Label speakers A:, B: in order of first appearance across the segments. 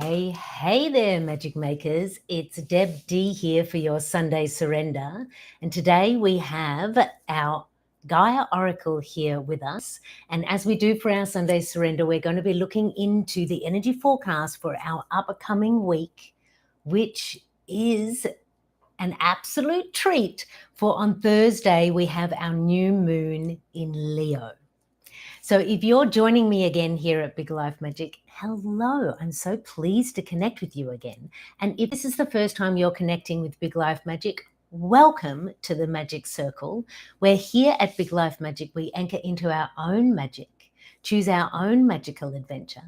A: Hey there, magic makers. It's Deb D here for your Sunday Surrender. And today we have our GAIA Oracle here with us. And as we do for our Sunday Surrender, we're going to be looking into the energy forecast for our upcoming week, which is an absolute treat. For on Thursday, we have our new moon in Leo. So if you're joining me again here at Big Life Magic, hello, I'm so pleased to connect with you again. And if this is the first time you're connecting with Big Life Magic, welcome to the Magic Circle, where here at Big Life Magic, we anchor into our own magic, choose our own magical adventure.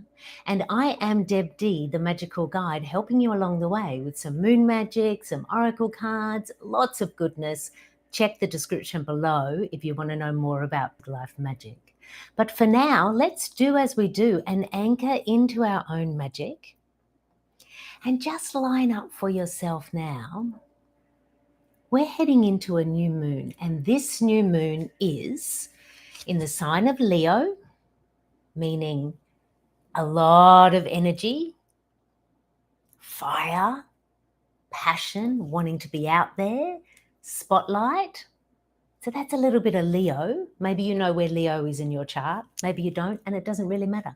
A: And I am Deb D, the magical guide, helping you along the way with some moon magic, some oracle cards, lots of goodness. Check the description below if you want to know more about Big Life Magic. But for now, let's do as we do and anchor into our own magic. And just line up for yourself now. We're heading into a new moon, and this new moon is in the sign of Leo, meaning a lot of energy, fire, passion, wanting to be out there, spotlight. So that's a little bit of Leo. Maybe you know where Leo is in your chart. Maybe you don't, and it doesn't really matter.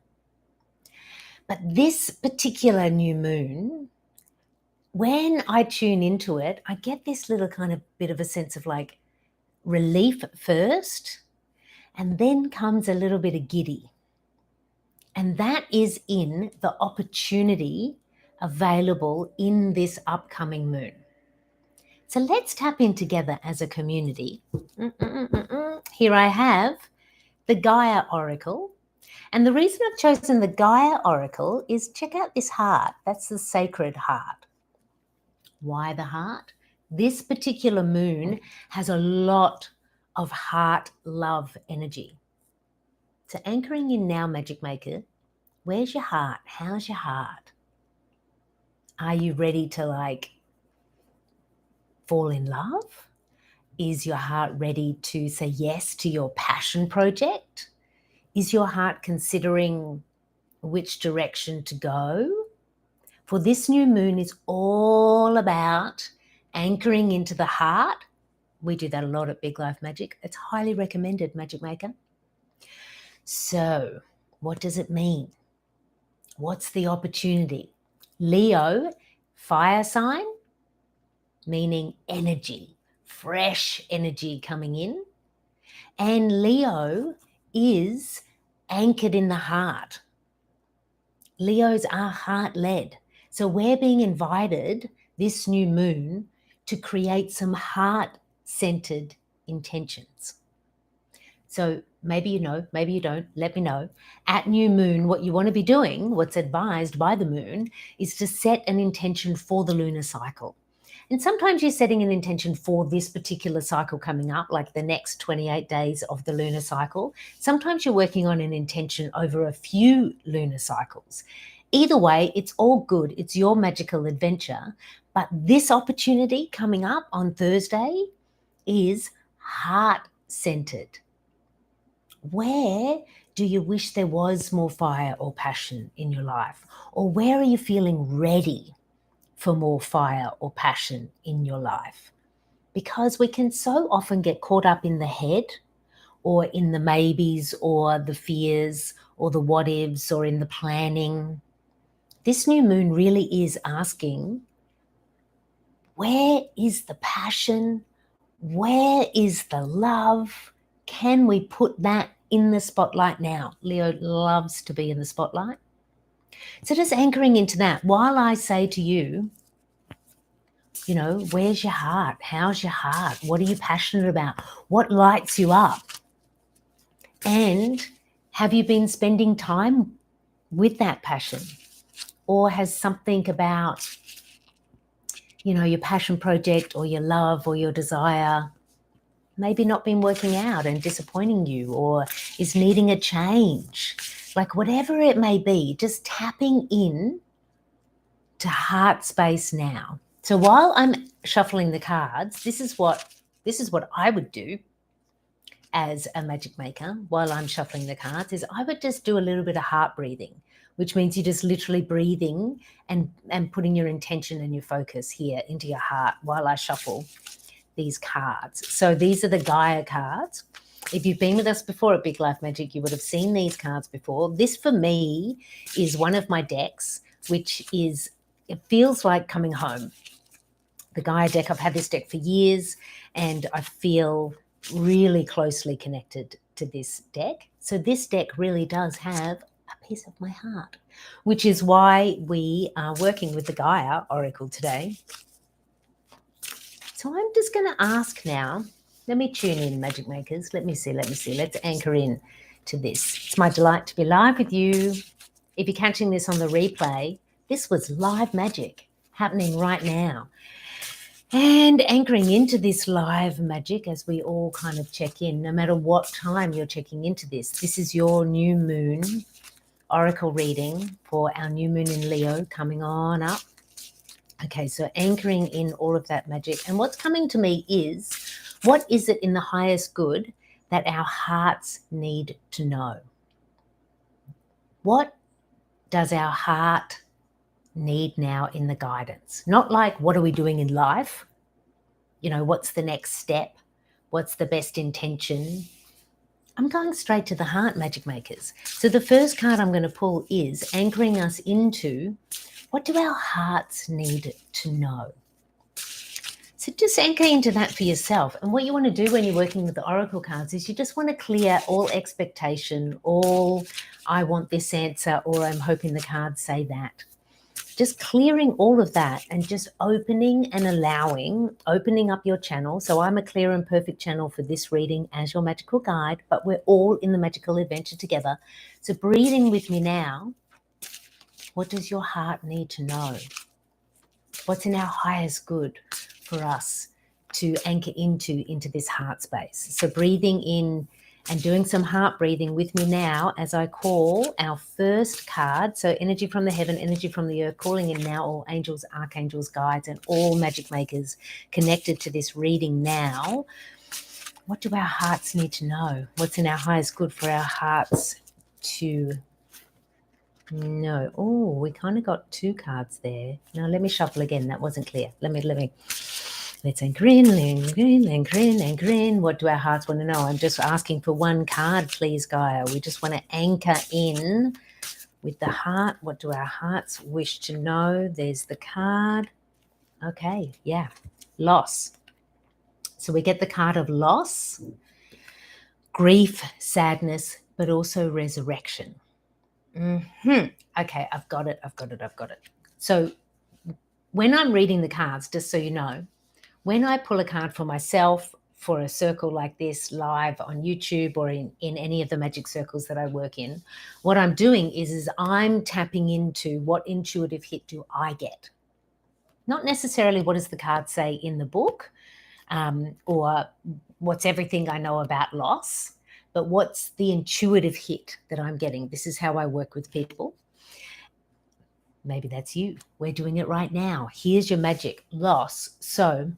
A: But this particular new moon, when I tune into it, I get this little kind of bit of a sense of like relief first, and then comes a little bit of giddy. And that is in the opportunity available in this upcoming moon. So let's tap in together as a community. Here I have the GAIA Oracle. And the reason I've chosen the GAIA Oracle is check out this heart. That's the sacred heart. Why the heart? This particular moon has a lot of heart love energy. So anchoring in now, Magic Maker, where's your heart? How's your heart? Are you ready to fall in love? Is your heart ready to say yes to your passion project? Is your heart considering which direction to go? For this new moon is all about anchoring into the heart. We do that a lot at Big Life Magic. It's highly recommended, Magic Maker. So what does it mean? What's the opportunity? Leo, fire sign, meaning energy, fresh energy coming in. And Leo is anchored in the heart. Leos are heart-led. So we're being invited this new moon to create some heart-centered intentions. So maybe you know, maybe you don't, let me know. At new moon, what you want to be doing, what's advised by the moon, is to set an intention for the lunar cycle. And sometimes you're setting an intention for this particular cycle coming up, like the next 28 days of the lunar cycle. Sometimes you're working on an intention over a few lunar cycles. Either way, it's all good. It's your magical adventure. But this opportunity coming up on Thursday is heart-centered. Where do you wish there was more fire or passion in your life? Or where are you feeling ready for more fire or passion in your life? Because we can so often get caught up in the head or in the maybes or the fears or the what ifs or in the planning. This new moon really is asking, where is the passion? Where is the love? Can we put that in the spotlight now? Leo loves to be in the spotlight. So just anchoring into that, while I say to you, where's your heart? How's your heart? What are you passionate about? What lights you up? And have you been spending time with that passion? Or has something about, your passion project or your love or your desire maybe not been working out and disappointing you, or is needing a change? Like whatever it may be, just tapping in to heart space now. So while I'm shuffling the cards, this is what I would do as a magic maker while I'm shuffling the cards, is I would just do a little bit of heart breathing. which means you're just literally breathing and putting your intention and your focus here into your heart while I shuffle these cards. So these are the Gaia cards. If you've been with us before at Big Life Magic, you would have seen these cards before. This for me is one of my decks, which is, it feels like coming home. The Gaia deck, I've had this deck for years and I feel really closely connected to this deck. So this deck really does have a piece of my heart, which is why we are working with the Gaia Oracle today. So I'm just going to ask now, let me tune in, Magic Makers. Let me see. Let's anchor in to this. It's my delight to be live with you. If you're catching this on the replay, this was live magic happening right now. And anchoring into this live magic as we all kind of check in, no matter what time you're checking into this. This is your new moon oracle reading for our new moon in Leo coming on up. Okay, so anchoring in all of that magic. And what's coming to me is, what is it in the highest good that our hearts need to know? What does our heart need now in the guidance? Not like, what are we doing in life? You know, what's the next step? What's the best intention? I'm going straight to the heart, Magic Makers. So the first card I'm going to pull is anchoring us into, what do our hearts need to know? So just anchor into that for yourself. And what you want to do when you're working with the oracle cards is you just want to clear all expectation, all I want this answer, or I'm hoping the cards say that. Just clearing all of that and just opening and allowing, opening up your channel. So I'm a clear and perfect channel for this reading as your magical guide, but we're all in the magical adventure together. So breathing with me now. What does your heart need to know? What's in our highest good for us to anchor into this heart space? So breathing in and doing some heart breathing with me now as I call our first card. So energy from the heaven, energy from the earth, calling in now all angels, archangels, guides, and all magic makers connected to this reading now. What do our hearts need to know? What's in our highest good for our hearts to know? Oh, we kind of got two cards there. Now let me shuffle again. That wasn't clear. Let's anchor in, anchor in, anchor in, anchor in. What do our hearts want to know? I'm just asking for one card, please, Gaia. We just want to anchor in with the heart. What do our hearts wish to know? There's the card. Okay, yeah, loss. So we get the card of loss, grief, sadness, but also resurrection. Okay, I've got it. So when I'm reading the cards, just so you know, when I pull a card for myself for a circle like this live on YouTube or in any of the magic circles that I work in, what I'm doing is I'm tapping into what intuitive hit do I get. Not necessarily what does the card say in the book or what's everything I know about loss, but what's the intuitive hit that I'm getting. This is how I work with people. Maybe that's you. We're doing it right now. Here's your magic, loss. So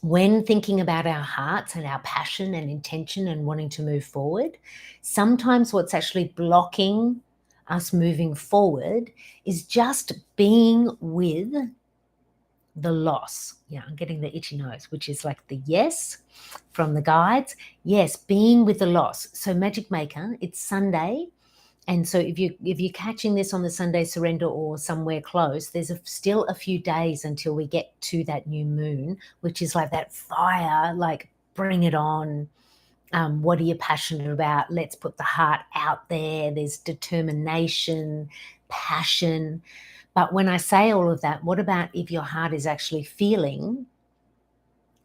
A: when thinking about our hearts and our passion and intention and wanting to move forward, sometimes what's actually blocking us moving forward is just being with the loss. Yeah, I'm getting the itchy nose, which is like the yes from the guides. Yes, being with the loss. So Magic Maker, it's Sunday. And so if you're catching this on the Sunday Surrender or somewhere close, there's still a few days until we get to that new moon, which is like that fire, like bring it on. What are you passionate about? Let's put the heart out there. There's determination, passion. But when I say all of that, what about if your heart is actually feeling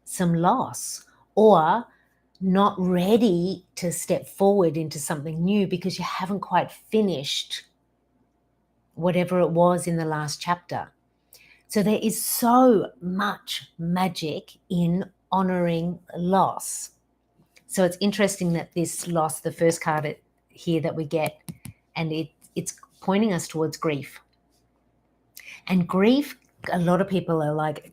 A: some loss or not ready to step forward into something new because you haven't quite finished whatever it was in the last chapter? So there is so much magic in honoring loss. So it's interesting that this loss, the first card here that we get, and it's pointing us towards grief. And grief, a lot of people are like,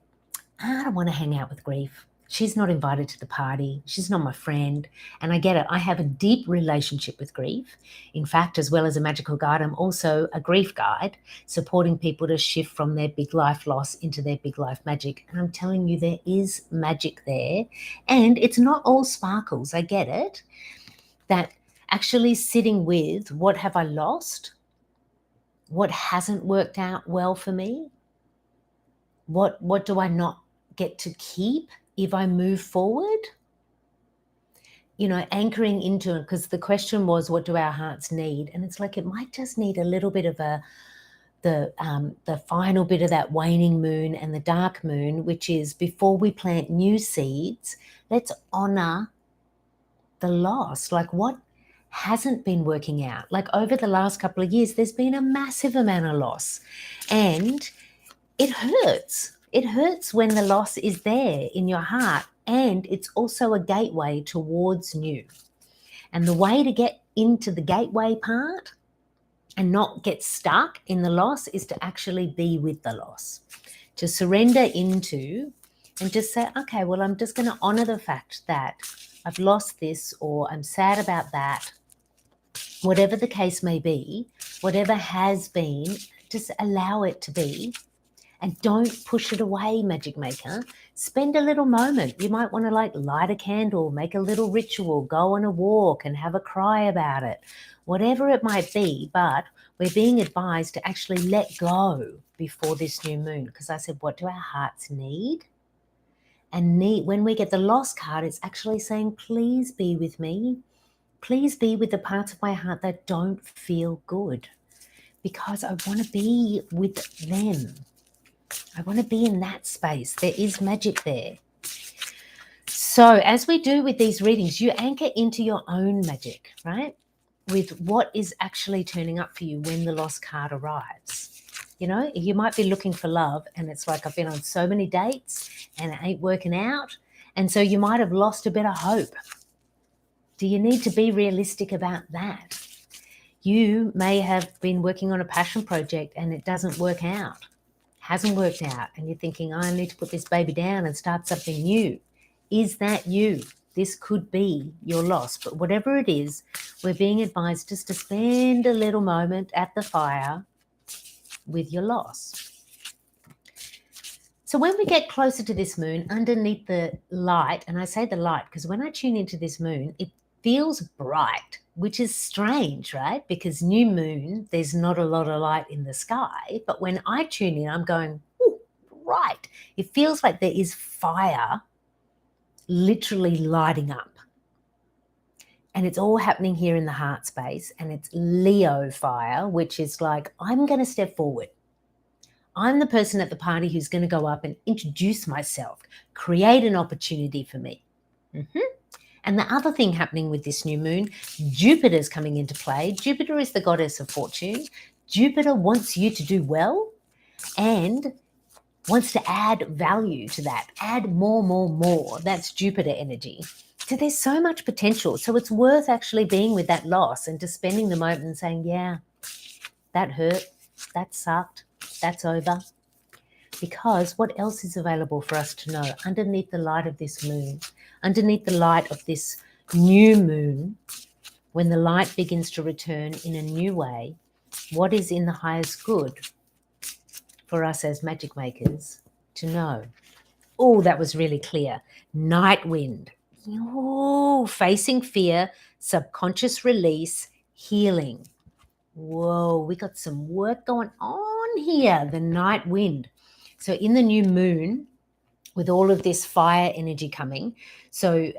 A: I don't want to hang out with grief. She's not invited to the party. She's not my friend. And I get it. I have a deep relationship with grief. In fact, as well as a magical guide, I'm also a grief guide, supporting people to shift from their big life loss into their big life magic. And I'm telling you, there is magic there. And it's not all sparkles. I get it. That actually sitting with what have I lost? What hasn't worked out well for me? What do I not get to keep if I move forward? You know, anchoring into it, because the question was, what do our hearts need? And it's like, it might just need a little bit of the final bit of that waning moon and the dark moon, which is before we plant new seeds, let's honor the loss. Like, what hasn't been working out? Like, over the last couple of years, there's been a massive amount of loss, and it hurts. It hurts when the loss is there in your heart, and it's also a gateway towards new. And the way to get into the gateway part and not get stuck in the loss is to actually be with the loss, to surrender into and just say, okay, well, I'm just going to honor the fact that I've lost this, or I'm sad about that. Whatever the case may be, whatever has been, just allow it to be. And don't push it away, Magic Maker. Spend a little moment. You might want to light a candle, make a little ritual, go on a walk and have a cry about it. Whatever it might be, but we're being advised to actually let go before this new moon. Because I said, what do our hearts need? And when we get the lost card, it's actually saying, please be with me. Please be with the parts of my heart that don't feel good. Because I want to be with them. I want to be in that space. There is magic there. So as we do with these readings, you anchor into your own magic, right? With what is actually turning up for you when the lost card arrives. You know, you might be looking for love, and it's like, I've been on so many dates and it ain't working out. And so you might have lost a bit of hope. Do you need to be realistic about that? You may have been working on a passion project and it doesn't work out. Hasn't worked out, and you're thinking, I need to put this baby down and start something new. Is that you? This could be your loss. But whatever it is, we're being advised just to spend a little moment at the fire with your loss. So when we get closer to this moon, underneath the light, and I say the light because when I tune into this moon, it feels bright, which is strange, right? Because new moon, there's not a lot of light in the sky. But when I tune in, I'm going, ooh, bright. It feels like there is fire literally lighting up. And it's all happening here in the heart space. And it's Leo fire, which is like, I'm going to step forward. I'm the person at the party who's going to go up and introduce myself, create an opportunity for me. And the other thing happening with this new moon, Jupiter's coming into play. Jupiter is the goddess of fortune. Jupiter wants you to do well and wants to add value to that. Add more. That's Jupiter energy. So there's so much potential. So it's worth actually being with that loss and just spending the moment and saying, yeah, that hurt, that sucked, that's over. Because what else is available for us to know underneath the light of this moon, underneath the light of this new moon, when the light begins to return in a new way, what is in the highest good for us as magic makers to know? Oh, that was really clear. Night wind. Oh, facing fear, subconscious release, healing. Whoa, we got some work going on here. The night wind. So in the new moon, with all of this fire energy coming, so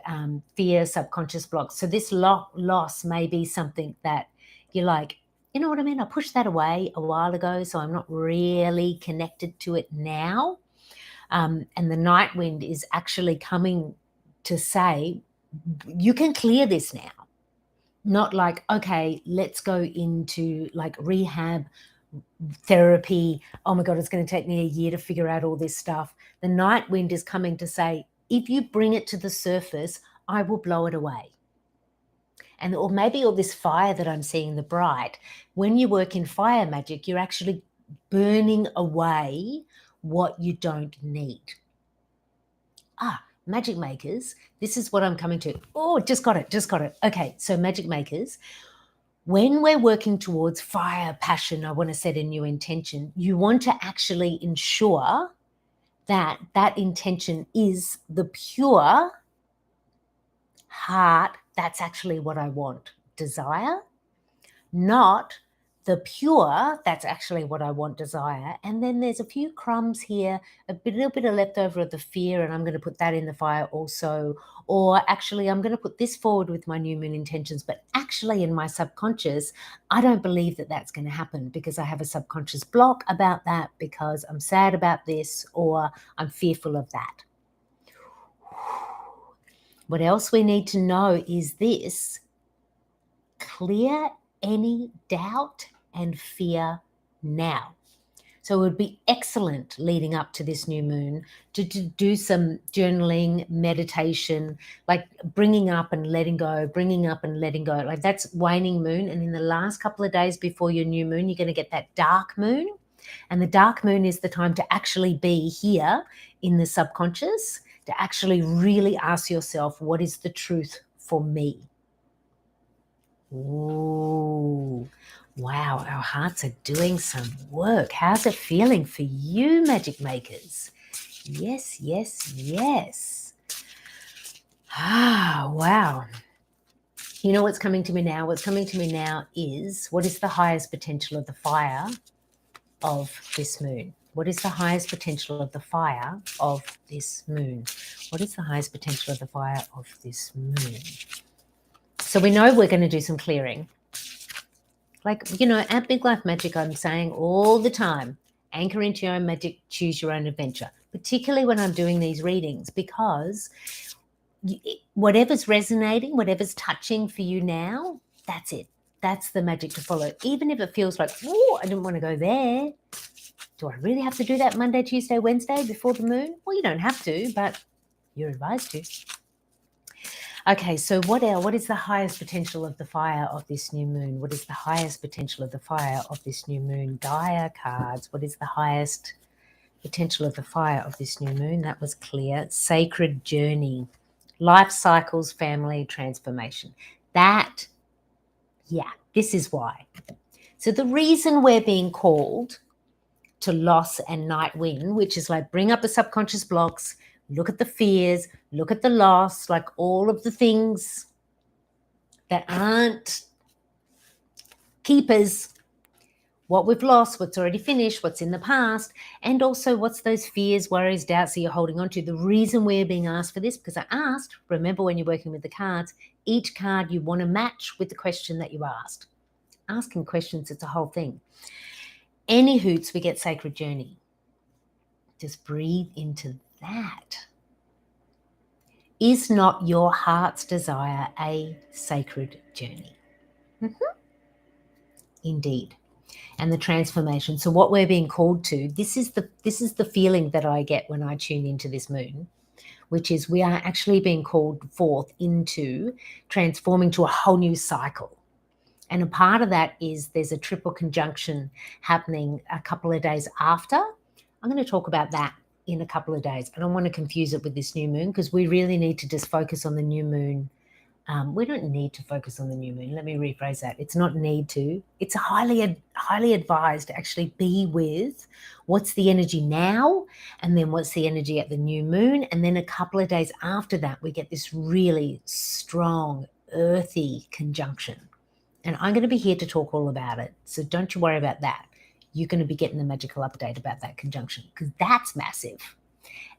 A: fear, subconscious blocks. So this loss may be something that you're like, you know what I mean? I pushed that away a while ago, so I'm not really connected to it now. And the night wind is actually coming to say, you can clear this now. Not like, okay, let's go into like rehab, therapy. Oh my God, it's going to take me a year to figure out all this stuff. The night wind is coming to say, if you bring it to the surface, I will blow it away. And or maybe all this fire that I'm seeing, the bright, when you work in fire magic, you're actually burning away what you don't need. magic makers, this is what I'm coming to. Oh, just got it. Okay, so magic makers, when we're working towards fire, passion, I want to set a new intention, you want to actually ensure that that intention is the pure heart, that's actually what I want, desire, not the pure, that's actually what I want, desire. And then there's a few crumbs here, little bit of leftover of the fear, and I'm going to put that in the fire also. Or actually, I'm going to put this forward with my new moon intentions, but actually in my subconscious, I don't believe that that's going to happen because I have a subconscious block about that, because I'm sad about this, or I'm fearful of that. What else we need to know is this: clear any doubt and fear now. So it would be excellent leading up to this new moon to do some journaling, meditation, like bringing up and letting go, bringing up and letting go. Like that's waning moon. And in the last couple of days before your new moon, you're going to get that dark moon. And the dark moon is the time to actually be here in the subconscious, to actually really ask yourself, what is the truth for me? Ooh, wow, our hearts are doing some work. How's it feeling for you, magic makers? Yes, yes, yes. Ah, wow. You know what's coming to me now? What's coming to me now is, what is the highest potential of the fire of this moon? What is the highest potential of the fire of this moon? What is the highest potential of the fire of this moon? So we know we're going to do some clearing. Like, you know, at Big Life Magic, I'm saying all the time, anchor into your own magic, choose your own adventure, particularly when I'm doing these readings, because whatever's resonating, whatever's touching for you now, that's it. That's the magic to follow. Even if it feels like, oh, I didn't want to go there. Do I really have to do that Monday, Tuesday, Wednesday before the moon? Well, you don't have to, but you're advised to. Okay, so what else? What is the highest potential of the fire of this new moon? What is the highest potential of the fire of this new moon? Gaia cards. What is the highest potential of the fire of this new moon? That was clear. Sacred journey. Life cycles, family transformation. That, yeah, this is why. So the reason we're being called to loss and night wind, which is like bring up the subconscious blocks, look at the fears, look at the loss, like all of the things that aren't keepers, what we've lost, what's already finished, what's in the past, and also what's those fears, worries, doubts that you're holding on to. The reason we're being asked for this, because I asked, remember when you're working with the cards, each card you want to match with the question that you asked. Asking questions, it's a whole thing. Any hoots, we get sacred journey. Just breathe into that. Is not your heart's desire a sacred journey? Mm-hmm. Indeed. And the transformation. So what we're being called to, this is the feeling that I get when I tune into this moon, which is we are actually being called forth into transforming to a whole new cycle. And a part of that is there's a triple conjunction happening a couple of days after. I'm going to talk about that in a couple of days. I don't want to confuse it with this new moon, because we really need to just focus on the new moon. We don't need to focus on the new moon. Let me rephrase that. It's not need to. It's highly advised to actually be with what's the energy now, and then what's the energy at the new moon. And then a couple of days after that, we get this really strong, earthy conjunction. And I'm going to be here to talk all about it. So don't you worry about that. You're going to be getting the magical update about that conjunction, because that's massive.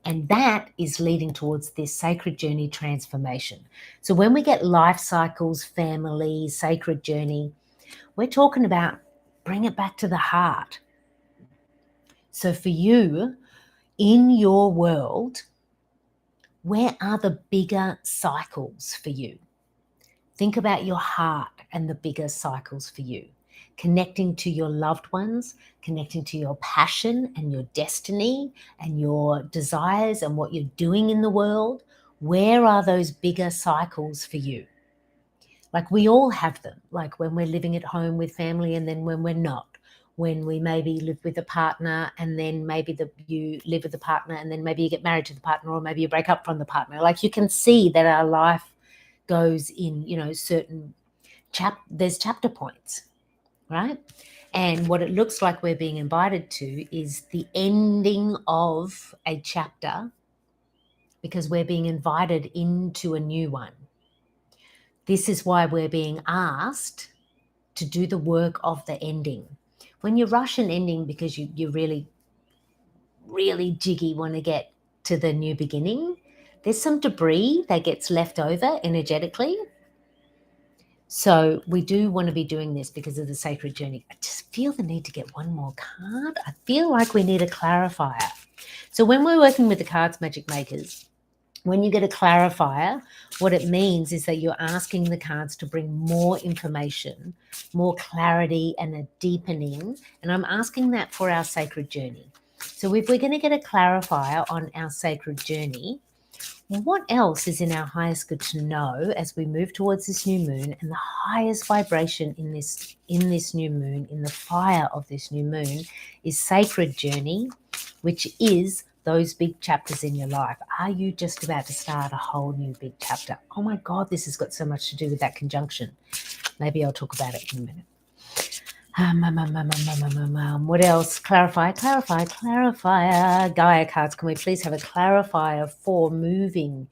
A: And that is leading towards this sacred journey transformation. So when we get life cycles, family, sacred journey, we're talking about bring it back to the heart. So for you, in your world, where are the bigger cycles for you? Think about your heart and the bigger cycles for you. Connecting to your loved ones, connecting to your passion and your destiny and your desires and what you're doing in the world. Where are those bigger cycles for you? Like we all have them, like when we're living at home with family and then when we're not. when we maybe live with a partner, and then maybe you live with a partner, and then maybe you get married to the partner, or maybe you break up from the partner. Like, you can see that our life goes in, certain there's chapter points, right? And what it looks like we're being invited to is the ending of a chapter, because we're being invited into a new one. This is why we're being asked to do the work of the ending. When you rush an ending because you really, really jiggy want to get to the new beginning, there's some debris that gets left over energetically. So we do want to be doing this because of the sacred journey. I just feel the need to get one more card. I feel like we need a clarifier. So when we're working with the cards, Magic Makers, when you get a clarifier, what it means is that you're asking the cards to bring more information, more clarity, and a deepening. And I'm asking that for our sacred journey. So if we're going to get a clarifier on our sacred journey, what else is in our highest good to know as we move towards this new moon? And the highest vibration in this new moon, in the fire of this new moon, is sacred journey, which is those big chapters in your life. Are you just about to start a whole new big chapter? Oh my God, this has got so much to do with that conjunction. Maybe I'll talk about it in a minute. What else? Clarifier. Gaia cards, can we please have a clarifier for moving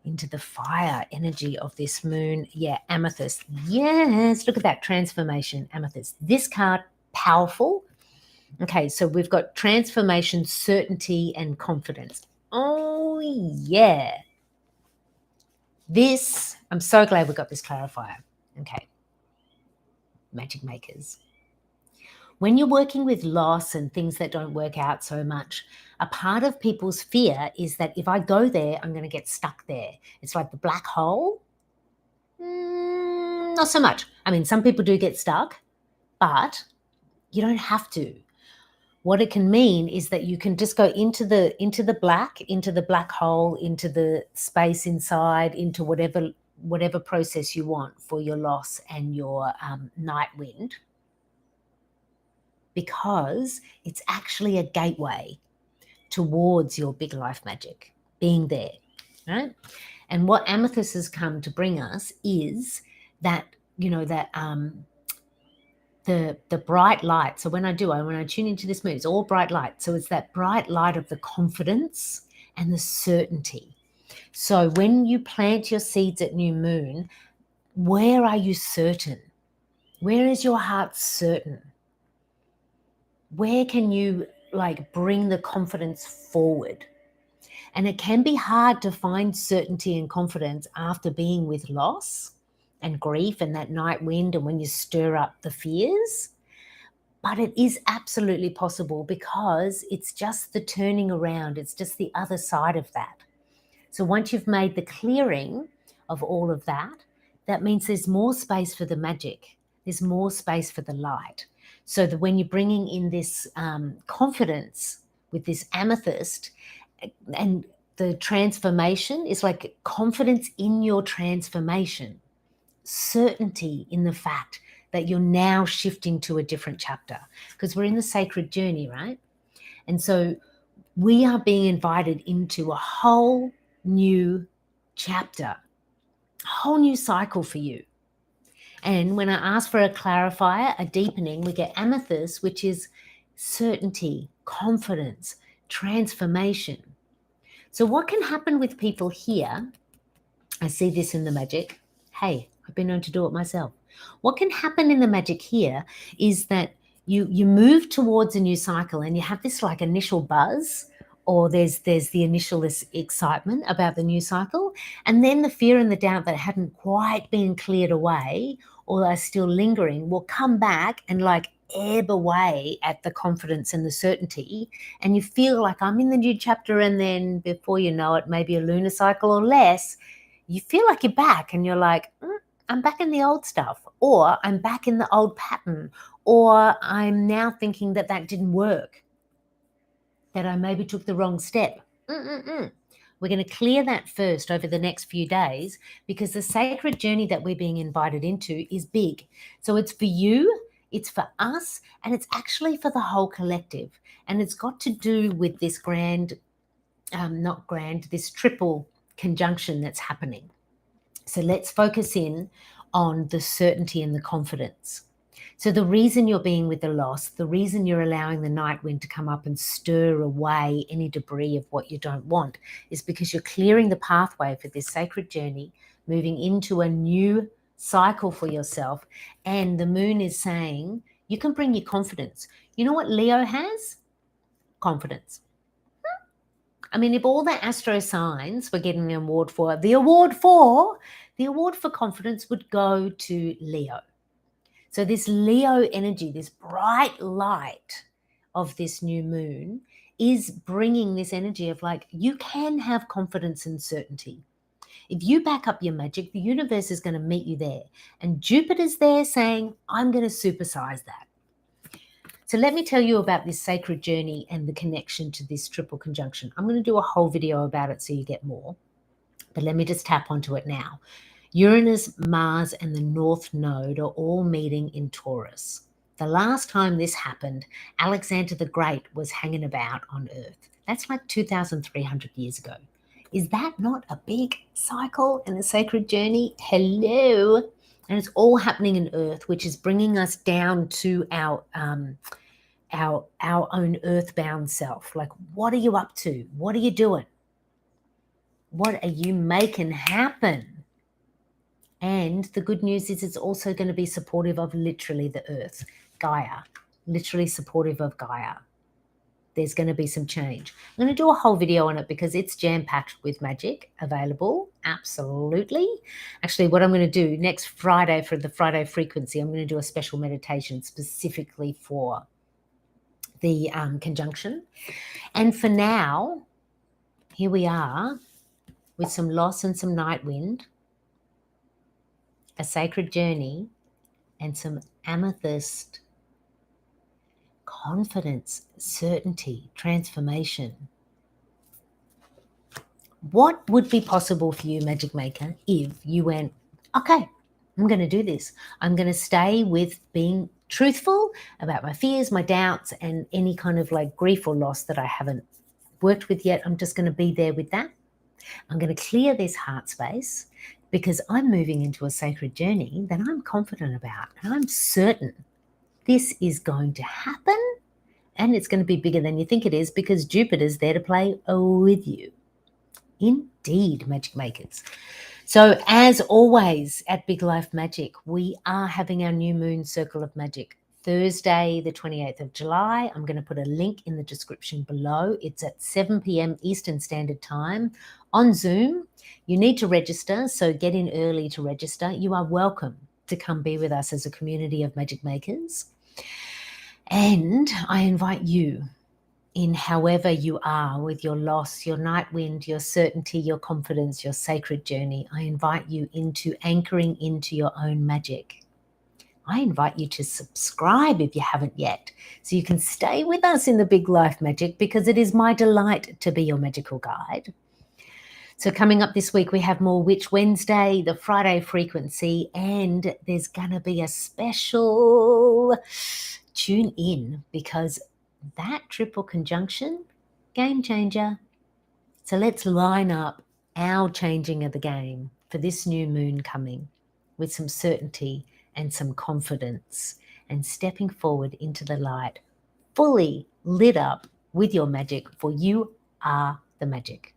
A: into the fire energy of this moon? Yeah, amethyst. Yes, look at that transformation, amethyst. This card, powerful. Okay, so we've got transformation, certainty, and confidence. Oh, yeah. I'm so glad we got this clarifier. Okay. Magic Makers. When you're working with loss and things that don't work out so much, a part of people's fear is that if I go there, I'm going to get stuck there. It's like the black hole. Not so much. I mean, some people do get stuck, but you don't have to. What it can mean is that you can just go into the black hole, into the space inside, into whatever process you want for your loss and your night wind, because it's actually a gateway towards your big life magic being there, right? And what amethyst has come to bring us is that, the bright light. So when I tune into this moon, it's all bright light. So it's that bright light of the confidence and the certainty. So when you plant your seeds at new moon, where are you certain? Where is your heart certain? Where can you bring the confidence forward? And it can be hard to find certainty and confidence after being with loss and grief and that night wind, and when you stir up the fears. But it is absolutely possible, because it's just the turning around. It's just the other side of that. So once you've made the clearing of all of that, that means there's more space for the magic. There's more space for the light. So that when you're bringing in this confidence with this amethyst, and the transformation is like confidence in your transformation, certainty in the fact that you're now shifting to a different chapter, because we're in the sacred journey, right? And so we are being invited into a whole new chapter, a whole new cycle for you. And when I ask for a clarifier, a deepening, we get amethyst, which is certainty, confidence, transformation. So what can happen with people here? I see this in the magic. Hey, I've been known to do it myself. What can happen in the magic here is that you move towards a new cycle, and you have this initial buzz, or there's the initial excitement about the new cycle, and then the fear and the doubt that hadn't quite been cleared away or are still lingering will come back and ebb away at the confidence and the certainty, and you feel like I'm in the new chapter, and then before you know it, maybe a lunar cycle or less, you feel like you're back, and you're like, I'm back in the old stuff, or I'm back in the old pattern, or I'm now thinking that didn't work, that I maybe took the wrong step. We're going to clear that first over the next few days, because the sacred journey that we're being invited into is big. So it's for you It's for us, and it's actually for the whole collective. And it's got to do with this this triple conjunction that's happening. So let's focus in on the certainty and the confidence. So the reason you're being with the loss, the reason you're allowing the night wind to come up and stir away any debris of what you don't want, is because you're clearing the pathway for this sacred journey, moving into a new cycle for yourself. And the moon is saying you can bring your confidence. You know what Leo has? Confidence. I mean, if all the astro signs were getting an award for, the award for confidence would go to Leo. So this Leo energy, this bright light of this new moon is bringing this energy of like, you can have confidence and certainty. If you back up your magic, the universe is going to meet you there. And Jupiter's there saying, I'm going to supersize that. So let me tell you about this sacred journey and the connection to this triple conjunction. I'm going to do a whole video about it so you get more. But let me just tap onto it now. Uranus, Mars, and the North Node are all meeting in Taurus. The last time this happened, Alexander the Great was hanging about on Earth. That's like 2,300 years ago. Is that not a big cycle and a sacred journey? Hello. And it's all happening in Earth, which is bringing us down to our own earthbound self. Like, what are you up to? What are you doing? What are you making happen? And the good news is it's also going to be supportive of literally the earth, Gaia, literally supportive of Gaia. There's going to be some change. I'm going to do a whole video on it because it's jam-packed with magic available. Absolutely. Actually, what I'm going to do next Friday for the Friday frequency, I'm going to do a special meditation specifically for the conjunction. And for now, here we are with some loss and some night wind, a sacred journey, and some amethyst, confidence, certainty, transformation. What would be possible for you, Magic Maker, if you went, okay, I'm going to do this. I'm going to stay with being truthful about my fears, my doubts, and any kind of like grief or loss that I haven't worked with yet. I'm just going to be there with that. I'm going to clear this heart space because I'm moving into a sacred journey that I'm confident about, and I'm certain this is going to happen, and it's going to be bigger than you think it is because Jupiter's there to play with you. Indeed, Magic Makers. So as always at Big Life Magic, we are having our new moon circle of magic Thursday, the 28th of July. I'm going to put a link in the description below. It's at 7 p.m. Eastern Standard Time on Zoom. You need to register, so get in early to register. You are welcome to come be with us as a community of magic makers. And I invite you in however you are with your loss, your night wind, your certainty, your confidence, your sacred journey. I invite you into anchoring into your own magic. I invite you to subscribe if you haven't yet, so you can stay with us in the Big Life Magic, because it is my delight to be your magical guide. So coming up this week, we have more Witch Wednesday, the Friday frequency, and there's going to be a special tune in because that triple conjunction, game changer. So let's line up our changing of the game for this new moon coming with some certainty and some confidence and stepping forward into the light, fully lit up with your magic, for you are the magic.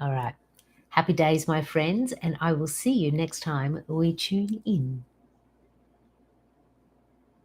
A: All right. Happy days, my friends, and I will see you next time we tune in.